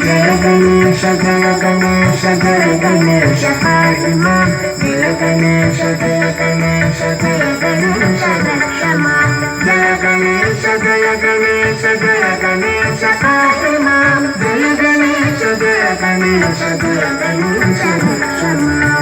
जय गणेश जय गणेश जय गणेश पाहि मां जय गणेश जय गणेश जय गणेश रक्ष मां जय गणेश जय गणेश जय गणेश पाहि मां जय गणेश जय गणेश जय गणेश रक्ष मां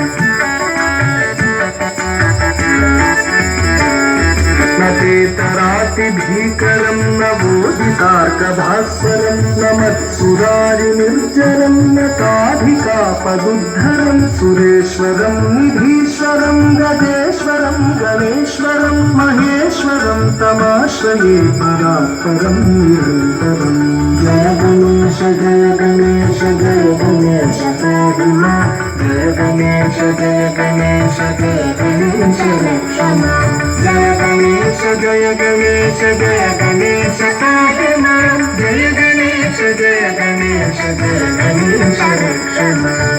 नतेतरातिभीकरं नवोदितार्कभास्वरं नमत्सुरारिनिर्जरं नताधिकापदुद्धरं सुरेश्वरं निधीश्वरं गजेश्वरं गणेश्वरं महेश्वरं तमाश्रये परात्परं निरन्तरं जय गणेश जय गणेश जय गणेश पाहि मां जय गणेश जय गणेश जय गणेश रक्ष मां जय गणेश जय गणेश जय गणेश पाहि मां जय गणेश जय गणेश जय गणेश रक्ष मां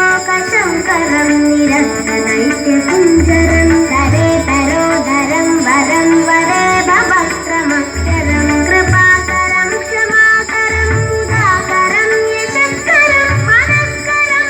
समस्तलोकशङ्करं निरस्तदैत्यकुञ्जरं तरेतरोदरं वरं वरे भवक्रमक्षरं कृपाकरं क्षमाकरं सुधाकरं यशस्करं मनस्करं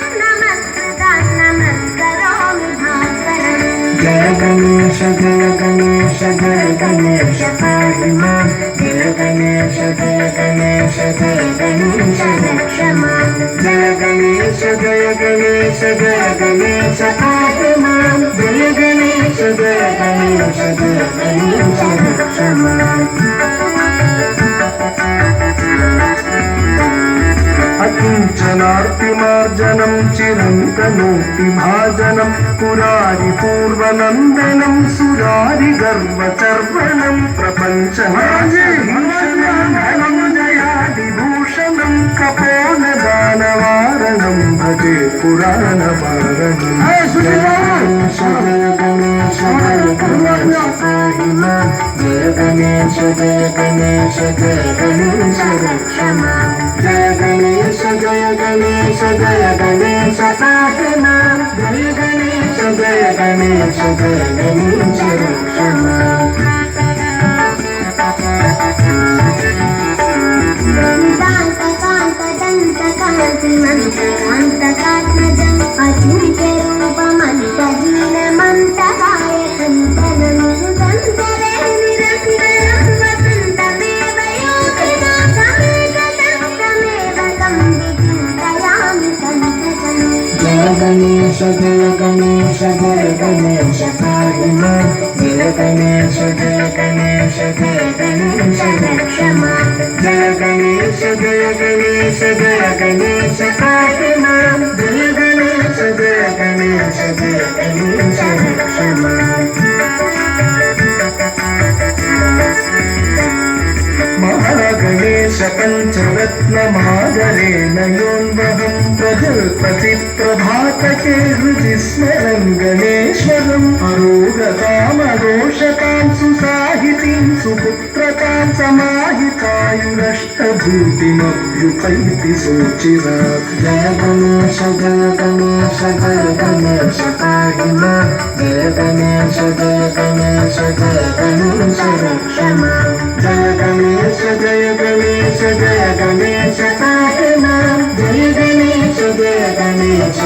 नमस्करोमि भास्करं जय गणेश जय गणेश जय गणेश पाहि मां जय गणेश जय गणेश जय गणेश रक्ष मां जय गणेश जय गणेश जय गणेश पाहि मां जय गणेश जय गणेश जय गणेश रक्ष मां अकिञ्चनार्तिमार्जनं चिरन्तनोऽपि भाजनं पुरारिपूर्वनन्दनं सुरारिगर्वचर्वणं प्रपञ्चनाशभीषणं धनञ्जयादिभूषणं कपोलदानवारणं भजे पुराणवारणं जय गणेश जय गणेश जय गणेश पाहि मां जय गणेश जय गणेश जय गणेश रक्ष मां जय गणेश जय गणेश जय गणेश पाहि मां जय गणेश जय गणेश जय गणेश रक्ष मां दन्तकान्तदन्तकान्तिमन्तकान्तकात्मजम् अचिन्त्यरूपमन्तहीनमन्तकायकन्तनं सुतन्तरे निरन्तरं वसन्तमेव योगिना तमेकं तं विचिन्तयामि सन्ततं जय गणेश जय गणेश जय गणेश पाहि मां जय गणेश जय गणेश जय गणेश रक्ष मां जय गणेश जय गणेश जय गणेश पाहि मां जय गणेश जय गणेश जय गणेश रक्ष मां महागणेश पञ्चरत्नमादरेण योन्वहं प्रजल्पतिप्रभातके हृदि स्मरं गणेश्वरम् अरोगतामरोषतां सुसाहितीं सुपुत्रतां समाहितायुरष्टभूतिमभ्युपैति सोचिरात् जय गणेश जय गणेश जय गणेश पाहि मां जय गणेश जय गणेश जय गणेश रक्ष मां जय गणेश जय गणेश जय गणेश पाहि मां जय गणेश जय गणेश